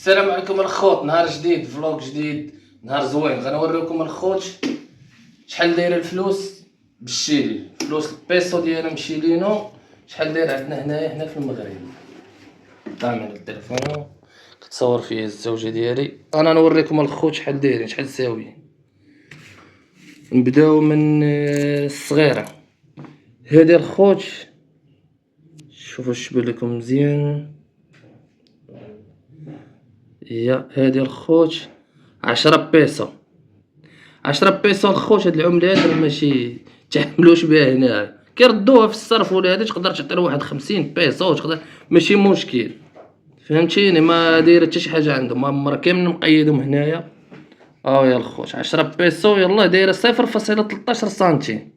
السلام عليكم الخوت. نهار جديد، فلوق جديد، نهار زوين. غنوريكم الخوت شحال دايره الفلوس بالشيلي. فلوس البيسو ديالنا مشيلينو شحال داير عندنا هنا في المغرب. طامن التليفون كتصور فيه الزوجه ديالي. انا نوريكم الخوت شحال دايرين، شحال ساويين. نبداو من الصغيره. هادي الخوت شوفوا الشبه لكم مزيان. هي هادي الخوت 10 بيسو. 10 بيسو الخوت. هاد العملات راه ماشي تعاملوش بها هنا، كيردوها في الصرف ولا هادي. تقدر تعطي لواحد 50 بيسو، تقدر ماشي مشكل، فهمتيني. ما دايره حتى شي حاجه عندهم، هما كاملين مقيدهم هنايا. يا الخوت 10 بيسو يلاه دايره 0.13 سنتيم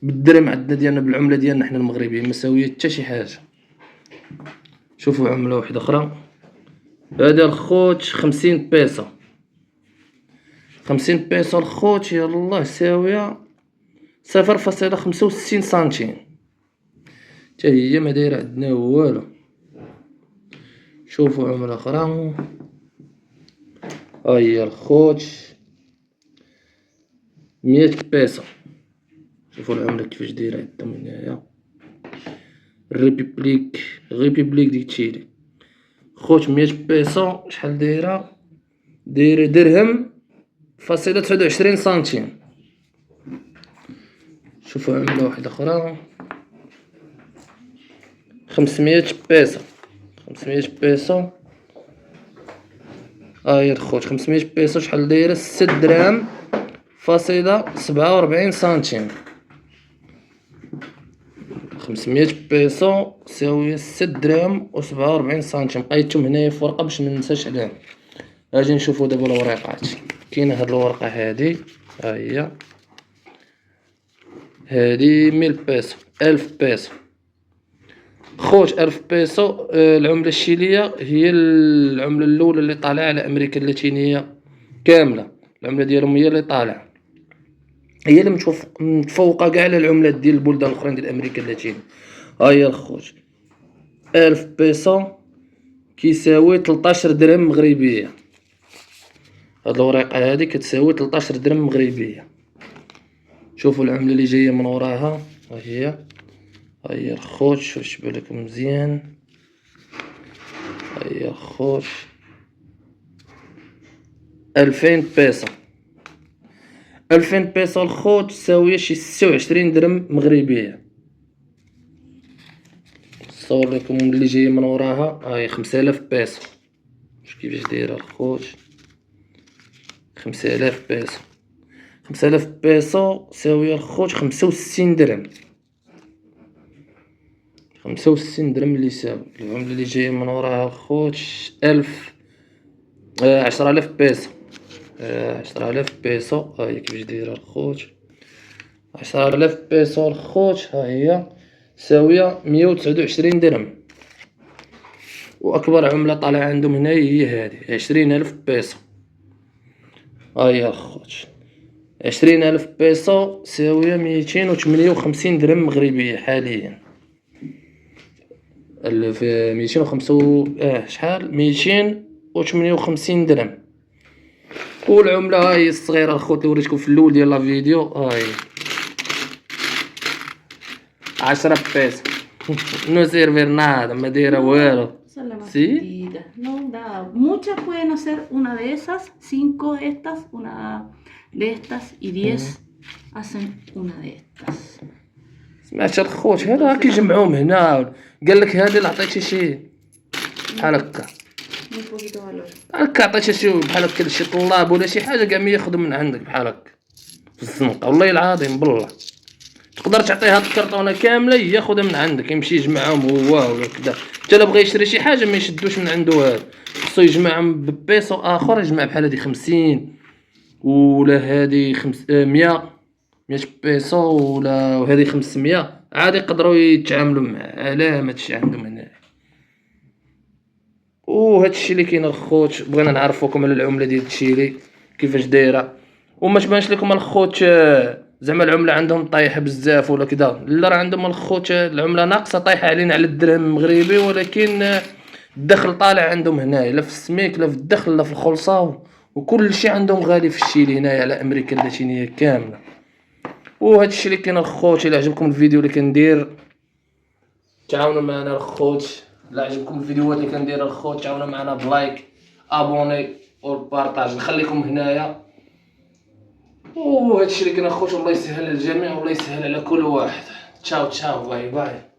بالدرهم عندنا ديالنا، بالعمله ديالنا حنا المغربيين ما ساويه حتى شي حاجه. شوفوا عمله واحده اخرى. هادي الخوت 50 بيسو. 50 بيسو الخوت يلاه ساويه 0.65 سنتيم، حتى هي ما دايره عندنا والو. شوفوا عمله اخرى. هي الخوت 100 بيسو. شوفوا العمله كيفاش دايره عندهم هنايا. ريبوبليك ديال تشيلي. خوت 100 بيسو شحال دايره؟ دايره درهم فاصلة 29 سنتيم. شوفوا عمله واحده اخرى. 500 بيسو. 500 بيسو. هي الخوت 500 بيسو شحال دايره؟ 6 دراهم فاصلة 47 سنتيم. 500 بيسو تساوي 6 دراهم و47 سنتيم. قيدتهم هنايا في ورقه باش مننساش عليهم. اجي نشوفوا دابا الورقات. كاينه هاد الورقه هادي، ها هي هادي 1000 بيسو. 1000 بيسو خوت. 1000 بيسو العمله الشيليه هي العمله الاولى اللي طالعه على امريكا اللاتينيه كامله. العمله ديالهم هي اللي طالعه، هي اللي متفوقه كاع على العملات ديال البلدان الاخرين ديال امريكا اللاتينيه. ها هي الخوت 1000 بيسو كيساوي 13 درهم مغربيه. هاد الورقه هادي كتساوي 13 درهم مغربيه. شوفوا العمله اللي جايه من وراها. ها هي الخوت. شوف بالكم مزيان. ها هي الخوت 2000 بيسو. 2000 بيسو الخوت تساوي شي 26 درهم مغربيه. نصور لكم اللي جايه من وراها. هاي 5000 بيسو. شوف كيفاش دايره الخوت. 5000 بيسو. 5000 بيسو تساوي الخوت 65 درهم. 65 درهم اللي يساوي. العمله اللي جايه من وراها الخوت 10000 بيسو. 10000 بيسو. ها هي كيفاش دايره الخوت. 10000 بيسو الخوت ها هي ساويه 129 درهم. واكبر عمله طالعه عندهم هنا هي هذه 20000 بيسو. ها هي الخوت 20000 بيسو ساويه 258 درهم مغربيه حاليا. في 205 شحال 258 درهم. والعمله ها هي الصغيره الخوت اللي وريتكم في الاول ديال لا فيديو. ها هي 10 بيسو. نو سيرفير نادا، ما دايره والو. Sí. سي No, da. Muchas pueden hacer una de esas, 5 de estas, una de estas y 10 hacen una de estas. سمعت الخوت هذا كيجمعوهم هنا. قال لك هذه اللي عطيتي شي بحال هكا، Muy poquito valor. هكا عطيتي شي بحال هكا لشي طلاب ولا شي حاجه كاع ما ياخذوا من عندك بحال هكا في الزنقه. والله العظيم بالله تقدر تعطيه هاد الكرتونه كامله ياخذها من عندك، يمشي يجمعهم هو ولا كذا. حتى لا بغى يشري شي حاجه ما يشدوش من عنده هذا، خصو يجمعهم ببيسو اخر. يجمع بحال هادي 50 ولا هادي 100 بيسو ولا وهذه 500 عادي يقدروا يتعاملوا معاه. علاه ما تشي عندهم هنا. وهادشي اللي كاين الخوت. بغينا نعرفوكم على العمله ديال تشيلي كيفاش دايره، وما تبانش لكم الخوت زعما العمله عندهم طايحه بزاف ولا كذا. لا، راه عندهم الخوت العمله ناقصه طايحه علينا على الدرهم المغربي، ولكن الدخل طالع عندهم هنايا، لا في السميك لا في الدخل لا في الخلصة، وكل شيء عندهم غالي في الشيلي هنايا على امريكا اللاتينيه كامله. وهذا الشيء اللي كاين الخوت. الا عجبكم الفيديو اللي كندير تعاونوا معنا الخوت. الا عجبكم الفيديوهات اللي كندير الخوت تعاونوا معنا بلايك ابوني والبارطاج، نخليكم هنايا. وهذا الشيء اللي كاين الخوت، والله يسهل على الجميع والله يسهل على كل واحد. تشاو تشاو باي باي.